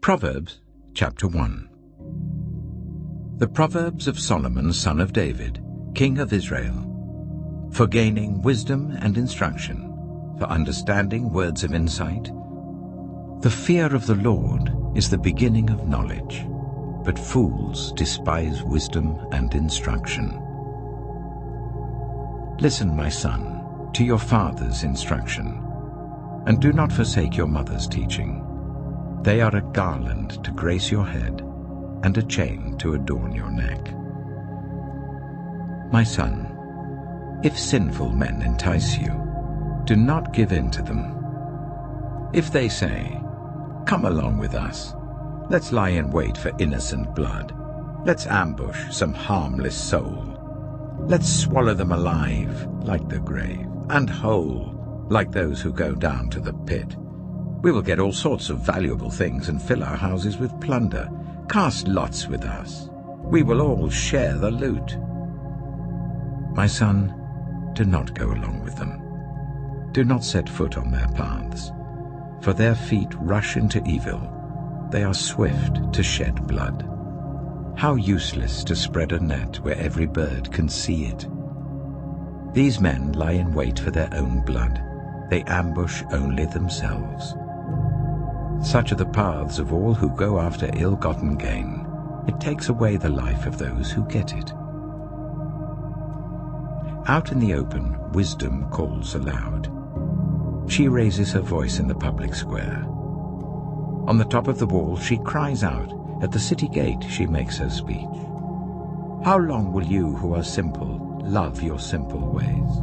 Proverbs chapter 1. The Proverbs of Solomon son of David, king of Israel, for gaining wisdom and instruction, for understanding words of insight. The fear of the Lord is the beginning of knowledge, but fools despise wisdom and instruction. Listen, my son, to your father's instruction, and do not forsake your mother's teaching. They are a garland to grace your head, and a chain to adorn your neck. My son, if sinful men entice you, do not give in to them. If they say, "Come along with us, let's lie in wait for innocent blood, let's ambush some harmless soul, let's swallow them alive like the grave, and whole like those who go down to the pit. We will get all sorts of valuable things and fill our houses with plunder. Cast lots with us. We will all share the loot." My son, do not go along with them. Do not set foot on their paths, for their feet rush into evil. They are swift to shed blood. How useless to spread a net where every bird can see it. These men lie in wait for their own blood. They ambush only themselves. Such are the paths of all who go after ill-gotten gain. It takes away the life of those who get it. Out in the open, wisdom calls aloud. She raises her voice in the public square. On the top of the wall she cries out. At the city gate she makes her speech. How long will you who are simple love your simple ways?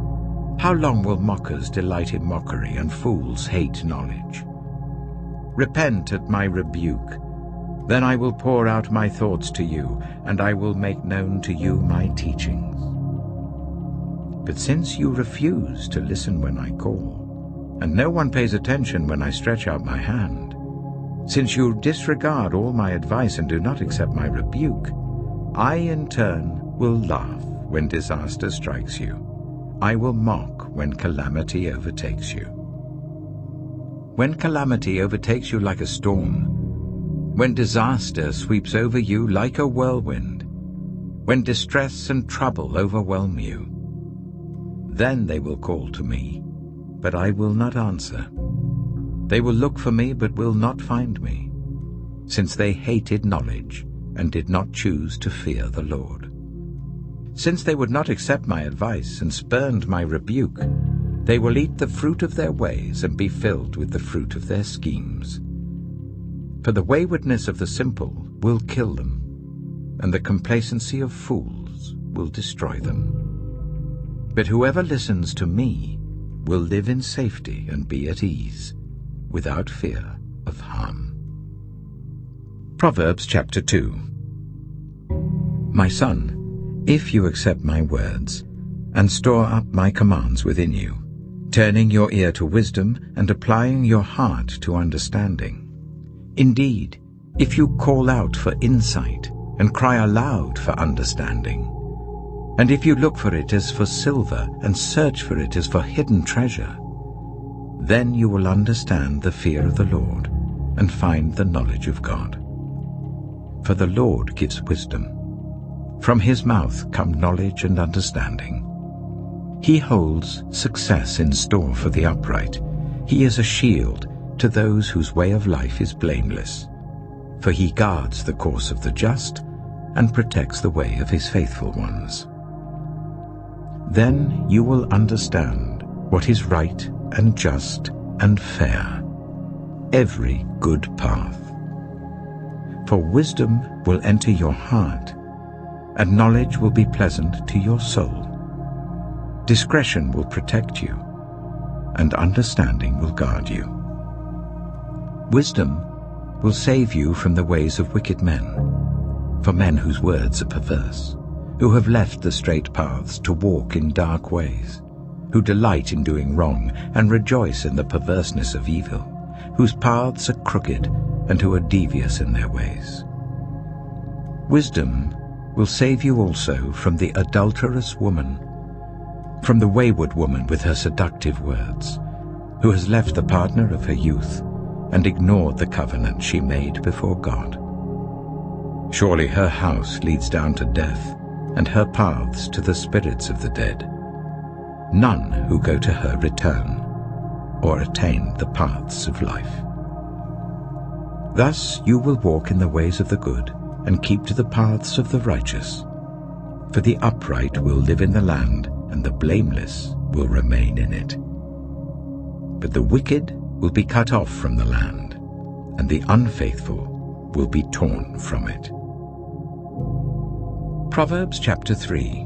How long will mockers delight in mockery and fools hate knowledge? Repent at my rebuke. Then I will pour out my thoughts to you, and I will make known to you my teachings. But since you refuse to listen when I call, and no one pays attention when I stretch out my hand, since you disregard all my advice and do not accept my rebuke, I in turn will laugh when disaster strikes you. I will mock when calamity overtakes you. When calamity overtakes you like a storm, when disaster sweeps over you like a whirlwind, when distress and trouble overwhelm you, then they will call to me, but I will not answer. They will look for me, but will not find me, since they hated knowledge and did not choose to fear the Lord. Since they would not accept my advice and spurned my rebuke, they will eat the fruit of their ways and be filled with the fruit of their schemes. For the waywardness of the simple will kill them, and the complacency of fools will destroy them. But whoever listens to me will live in safety and be at ease, without fear of harm. Proverbs chapter 2. My son, if you accept my words, and store up my commands within you, turning your ear to wisdom and applying your heart to understanding. Indeed, if you call out for insight and cry aloud for understanding, and if you look for it as for silver and search for it as for hidden treasure, then you will understand the fear of the Lord and find the knowledge of God. For the Lord gives wisdom. From his mouth come knowledge and understanding. He holds success in store for the upright. He is a shield to those whose way of life is blameless. For he guards the course of the just and protects the way of his faithful ones. Then you will understand what is right and just and fair, every good path. For wisdom will enter your heart, and knowledge will be pleasant to your soul. Discretion will protect you, and understanding will guard you. Wisdom will save you from the ways of wicked men, for men whose words are perverse, who have left the straight paths to walk in dark ways, who delight in doing wrong and rejoice in the perverseness of evil, whose paths are crooked and who are devious in their ways. Wisdom will save you also from the adulterous woman, from the wayward woman with her seductive words, who has left the partner of her youth and ignored the covenant she made before God. Surely her house leads down to death, and her paths to the spirits of the dead. None who go to her return, or attain the paths of life. Thus you will walk in the ways of the good, and keep to the paths of the righteous. For the upright will live in the land, and the blameless will remain in it. But the wicked will be cut off from the land, and the unfaithful will be torn from it. Proverbs chapter 3.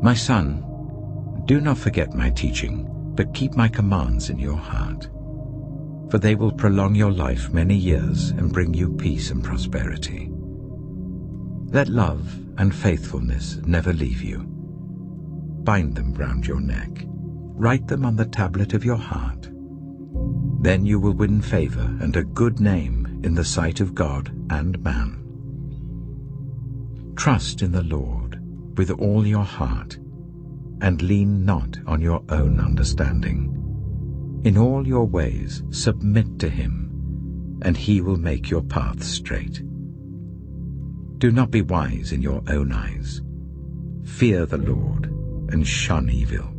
My son, do not forget my teaching, but keep my commands in your heart. For they will prolong your life many years and bring you peace and prosperity. Let love and faithfulness never leave you. Bind them round your neck. Write them on the tablet of your heart. Then you will win favor and a good name in the sight of God and man. Trust in the Lord with all your heart, and lean not on your own understanding. In all your ways submit to him, and he will make your paths straight. Do not be wise in your own eyes. Fear the Lord, and shun evil.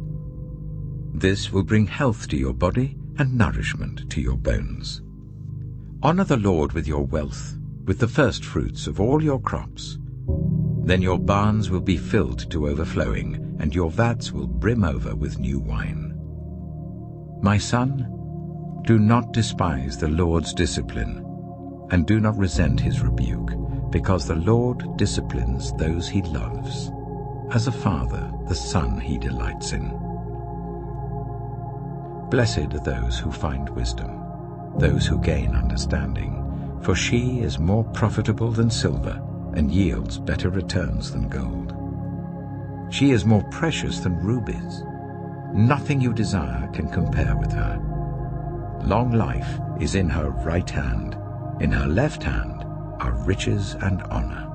This will bring health to your body and nourishment to your bones. Honor the Lord with your wealth, with the first fruits of all your crops. Then your barns will be filled to overflowing, and your vats will brim over with new wine. My son, do not despise the Lord's discipline, and do not resent his rebuke, because the Lord disciplines those he loves, as a father the son he delights in. Blessed are those who find wisdom, those who gain understanding, for she is more profitable than silver, and yields better returns than gold. She is more precious than rubies. Nothing you desire can compare with her. Long life is in her right hand. In her left hand are riches and honor.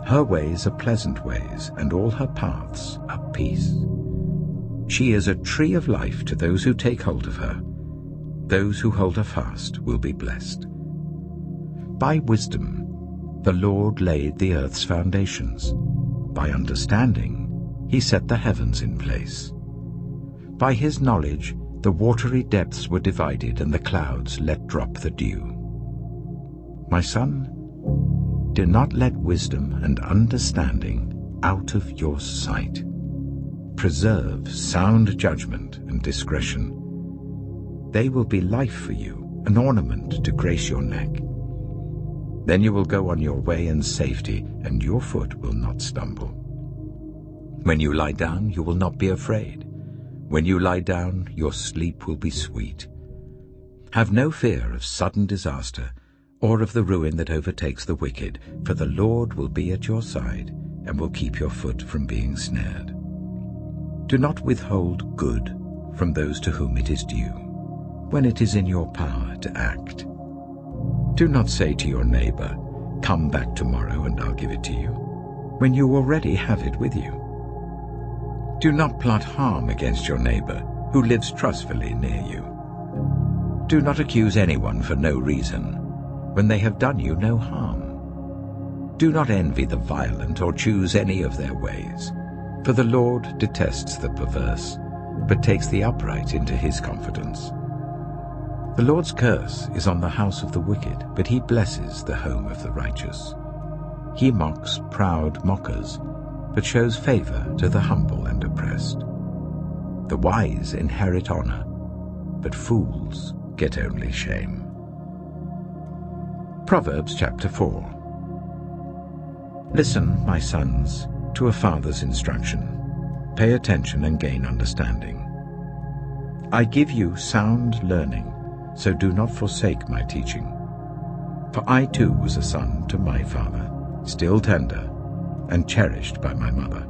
Her ways are pleasant ways, and all her paths are peace. She is a tree of life to those who take hold of her. Those who hold her fast will be blessed. By wisdom the Lord laid the earth's foundations. By understanding he set the heavens in place. By his knowledge the watery depths were divided, and the clouds let drop the dew. My son, do not let wisdom and understanding out of your sight. Preserve sound judgment and discretion. They will be life for you, an ornament to grace your neck. Then you will go on your way in safety, and your foot will not stumble. When you lie down, you will not be afraid. When you lie down, your sleep will be sweet. Have no fear of sudden disaster, or of the ruin that overtakes the wicked, for the Lord will be at your side, and will keep your foot from being snared. Do not withhold good from those to whom it is due, when it is in your power to act. Do not say to your neighbor, "Come back tomorrow and I'll give it to you," when you already have it with you. Do not plot harm against your neighbor who lives trustfully near you. Do not accuse anyone for no reason, when they have done you no harm. Do not envy the violent or choose any of their ways, for the Lord detests the perverse, but takes the upright into his confidence. The Lord's curse is on the house of the wicked, but he blesses the home of the righteous. He mocks proud mockers, but shows favor to the humble and oppressed. The wise inherit honor, but fools get only shame. Proverbs chapter 4. Listen, my sons, to a father's instruction. Pay attention and gain understanding. I give you sound learning, so do not forsake my teaching. For I too was a son to my father, still tender, and cherished by my mother.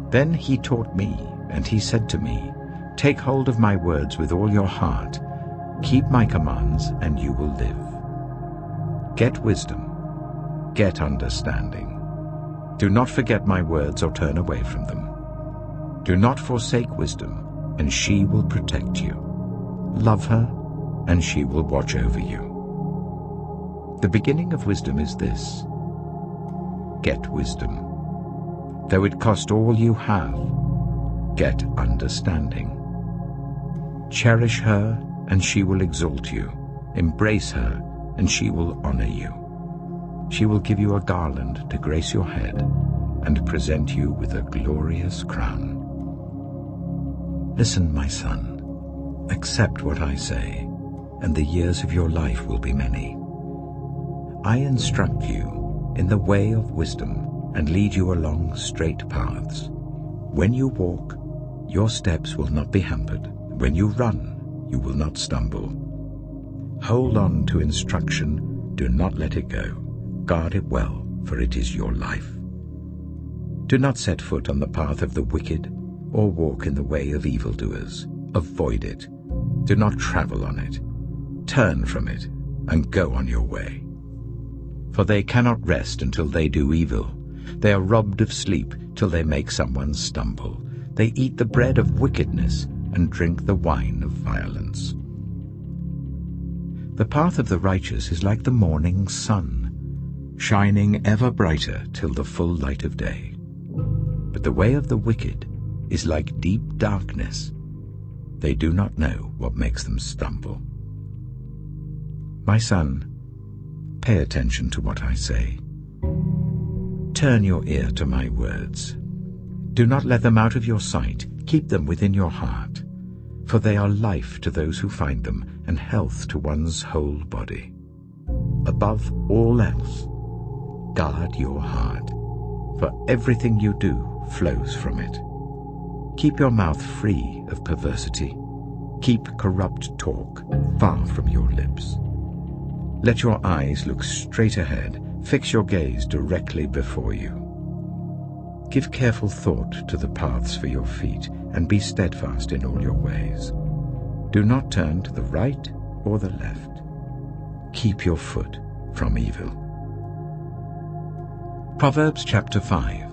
Then he taught me, and he said to me, Take hold of my words with all your heart. Keep my commands, and you will live. Get wisdom. Get understanding. Do not forget my words or turn away from them. Do not forsake wisdom, and she will protect you. Love her, and she will watch over you. The beginning of wisdom is this: get wisdom. Though it cost all you have, get understanding. Cherish her, and she will exalt you. Embrace her, and she will honor you. She will give you a garland to grace your head and present you with a glorious crown. Listen, my son, accept what I say, and the years of your life will be many. I instruct you in the way of wisdom and lead you along straight paths. When you walk, your steps will not be hampered. When you run, you will not stumble. Hold on to instruction, do not let it go. Guard it well, for it is your life. Do not set foot on the path of the wicked, or walk in the way of evildoers. Avoid it. Do not travel on it. Turn from it, and go on your way. For they cannot rest until they do evil. They are robbed of sleep till they make someone stumble. They eat the bread of wickedness and drink the wine of violence. The path of the righteous is like the morning sun, shining ever brighter till the full light of day. But the way of the wicked is like deep darkness. They do not know what makes them stumble. My son, pay attention to what I say. Turn your ear to my words. Do not let them out of your sight. Keep them within your heart, for they are life to those who find them and health to one's whole body. Above all else, guard your heart, for everything you do flows from it. Keep your mouth free of perversity. Keep corrupt talk far from your lips. Let your eyes look straight ahead. Fix your gaze directly before you. Give careful thought to the paths for your feet, and be steadfast in all your ways. Do not turn to the right or the left. Keep your foot from evil. Proverbs chapter 5.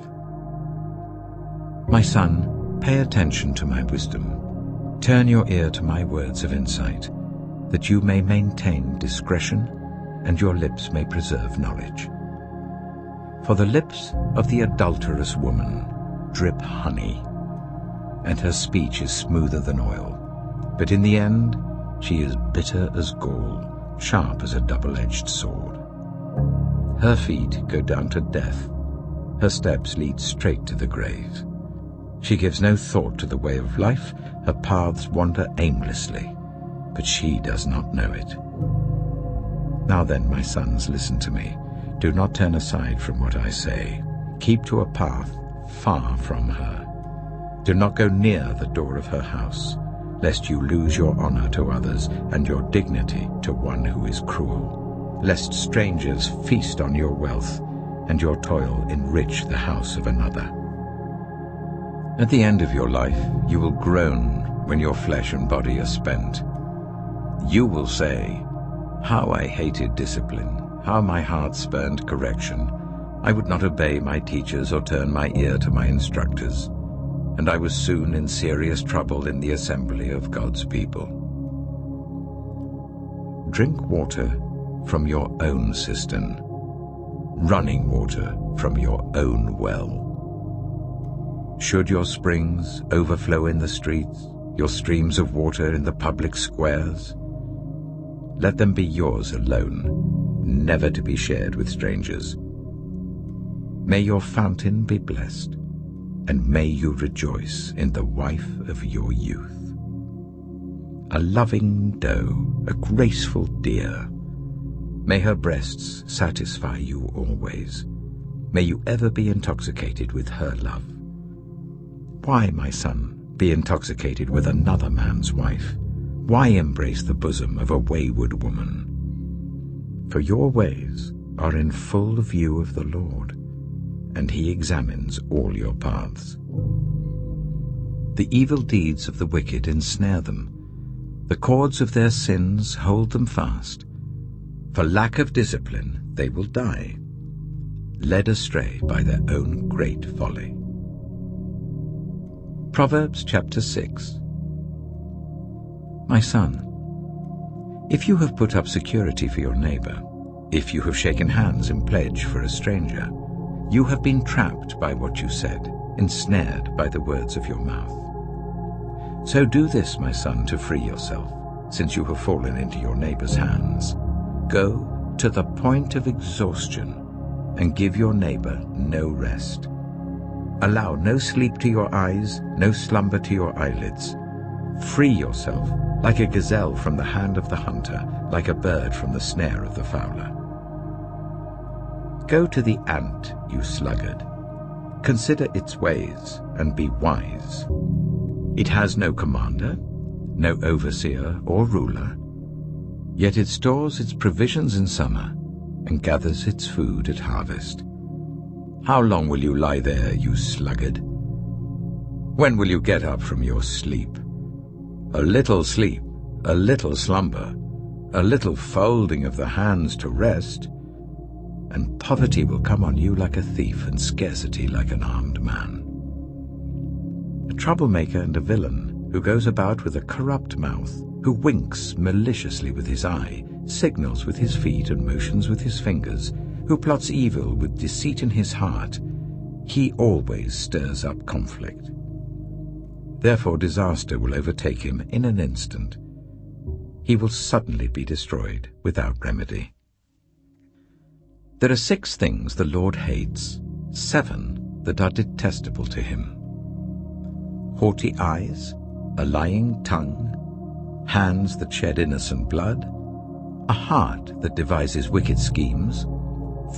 My son, pay attention to my wisdom. Turn your ear to my words of insight, that you may maintain discretion and your lips may preserve knowledge. For the lips of the adulterous woman drip honey, and her speech is smoother than oil. But in the end she is bitter as gall, sharp as a double-edged sword. Her feet go down to death, her steps lead straight to the grave. She gives no thought to the way of life, her paths wander aimlessly, but she does not know it. Now then, my sons, listen to me. Do not turn aside from what I say. Keep to a path far from her. Do not go near the door of her house, lest you lose your honor to others and your dignity to one who is cruel, lest strangers feast on your wealth and your toil enrich the house of another. At the end of your life you will groan when your flesh and body are spent. You will say, "How I hated discipline, how my heart spurned correction. I would not obey my teachers or turn my ear to my instructors, and I was soon in serious trouble in the assembly of God's people." Drink water from your own cistern, running water from your own well. Should your springs overflow in the streets, your streams of water in the public squares, let them be yours alone, never to be shared with strangers. May your fountain be blessed, and may you rejoice in the wife of your youth. A loving doe, a graceful deer, may her breasts satisfy you always. May you ever be intoxicated with her love. Why, my son, be intoxicated with another man's wife? Why embrace the bosom of a wayward woman? For your ways are in full view of the Lord, and he examines all your paths. The evil deeds of the wicked ensnare them. The cords of their sins hold them fast. For lack of discipline they will die, led astray by their own great folly. Proverbs chapter 6. My son, If you have put up security for your neighbor, if you have shaken hands in pledge for a stranger, you have been trapped by what you said, ensnared by the words of your mouth. So do this, my son, to free yourself, since you have fallen into your neighbor's hands. Go to the point of exhaustion and give your neighbor no rest. Allow no sleep to your eyes, no slumber to your eyelids. Free yourself like a gazelle from the hand of the hunter, like a bird from the snare of the fowler. Go to the ant, you sluggard. Consider its ways and be wise. It has no commander, no overseer or ruler, yet it stores its provisions in summer and gathers its food at harvest. How long will you lie there, you sluggard? When will you get up from your sleep? A little sleep, a little slumber, a little folding of the hands to rest, and poverty will come on you like a thief and scarcity like an armed man. A troublemaker and a villain who goes about with a corrupt mouth, who winks maliciously with his eye, signals with his feet and motions with his fingers, who plots evil with deceit in his heart, he always stirs up conflict. Therefore disaster will overtake him in an instant. He will suddenly be destroyed without remedy. There are 6 things the Lord hates, 7 that are detestable to him: haughty eyes, a lying tongue, hands that shed innocent blood, a heart that devises wicked schemes,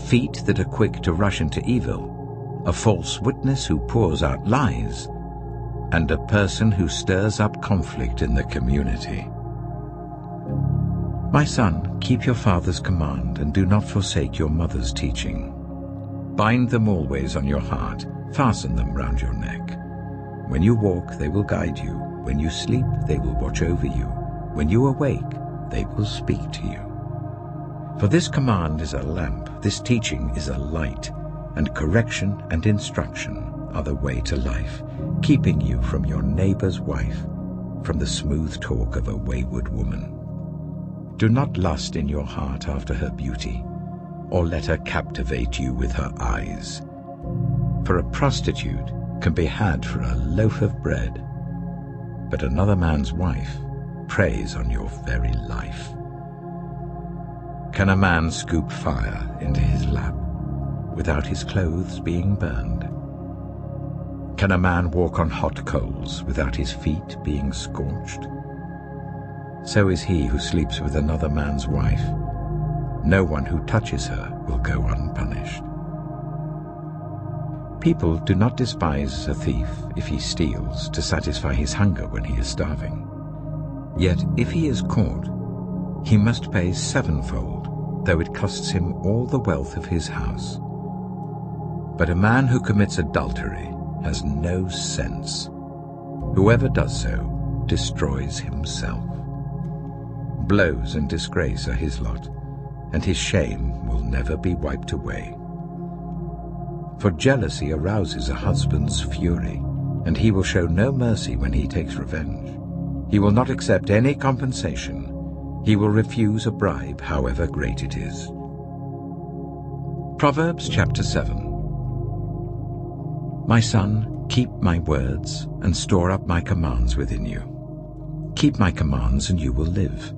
feet that are quick to rush into evil, a false witness who pours out lies, and a person who stirs up conflict in the community. My son, keep your father's command and do not forsake your mother's teaching. Bind them always on your heart, fasten them round your neck. When you walk, they will guide you. When you sleep, they will watch over you. When you awake, they will speak to you. For this command is a lamp, this teaching is a light, and correction and instruction are the way to life, keeping you from your neighbor's wife, from the smooth talk of a wayward woman. Do not lust in your heart after her beauty, or let her captivate you with her eyes. For a prostitute can be had for a loaf of bread, but another man's wife preys on your very life. Can a man scoop fire into his lap without his clothes being burned? Can a man walk on hot coals without his feet being scorched? So is he who sleeps with another man's wife. No one who touches her will go unpunished. People do not despise a thief if he steals to satisfy his hunger when he is starving. Yet if he is caught, he must pay 7-fold, though it costs him all the wealth of his house. But a man who commits adultery has no sense. Whoever does so destroys himself. Blows and disgrace are his lot, and his shame will never be wiped away. For jealousy arouses a husband's fury, and he will show no mercy when he takes revenge. He will not accept any compensation. He will refuse a bribe, however great it is. Proverbs chapter 7. My son, keep my words and store up my commands within you. Keep my commands and you will live.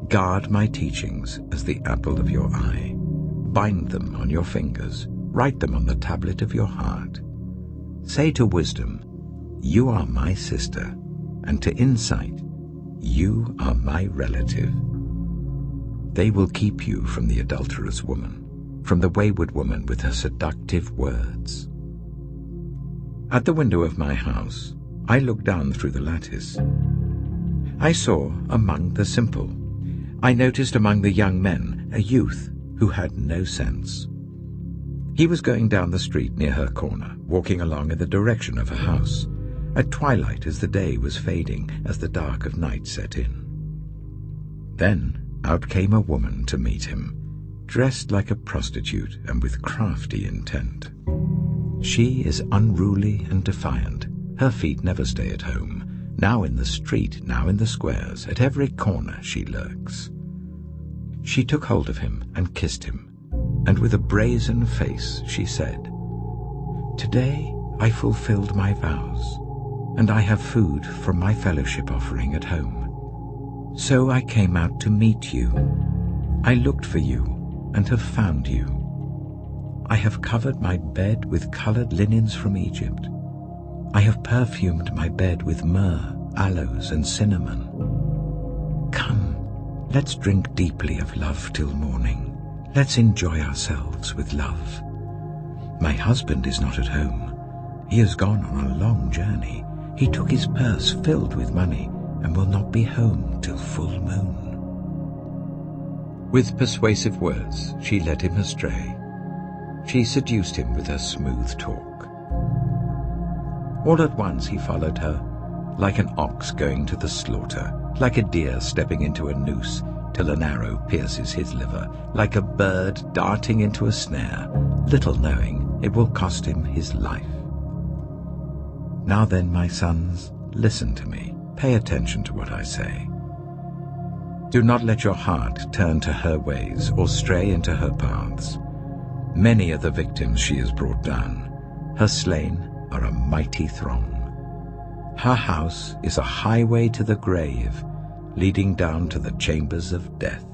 Guard my teachings as the apple of your eye. Bind them on your fingers. Write them on the tablet of your heart. Say to wisdom, you are my sister, and to insight, you are my relative. They will keep you from the adulterous woman, from the wayward woman with her seductive words. At the window of my house, I looked down through the lattice. I saw among the simple. I noticed among the young men a youth who had no sense. He was going down the street near her corner, walking along in the direction of her house, at twilight as the day was fading, as the dark of night set in. Then out came a woman to meet him, dressed like a prostitute and with crafty intent. She is unruly and defiant. Her feet never stay at home. Now in the street, now in the squares, at every corner she lurks. She took hold of him and kissed him, and with a brazen face she said, "Today I fulfilled my vows, and I have food from my fellowship offering at home. So I came out to meet you. I looked for you and have found you. I have covered my bed with colored linens from Egypt. I have perfumed my bed with myrrh, aloes, and cinnamon. Come, let's drink deeply of love till morning. Let's enjoy ourselves with love. My husband is not at home. He has gone on a long journey. He took his purse filled with money and will not be home till full moon." With persuasive words she led him astray. She seduced him with her smooth talk. All at once he followed her, like an ox going to the slaughter, like a deer stepping into a noose till an arrow pierces his liver, like a bird darting into a snare, little knowing it will cost him his life. Now then, my sons, listen to me. Pay attention to what I say. Do not let your heart turn to her ways or stray into her paths. Many are the victims she has brought down. Her slain are a mighty throng. Her house is a highway to the grave, leading down to the chambers of death.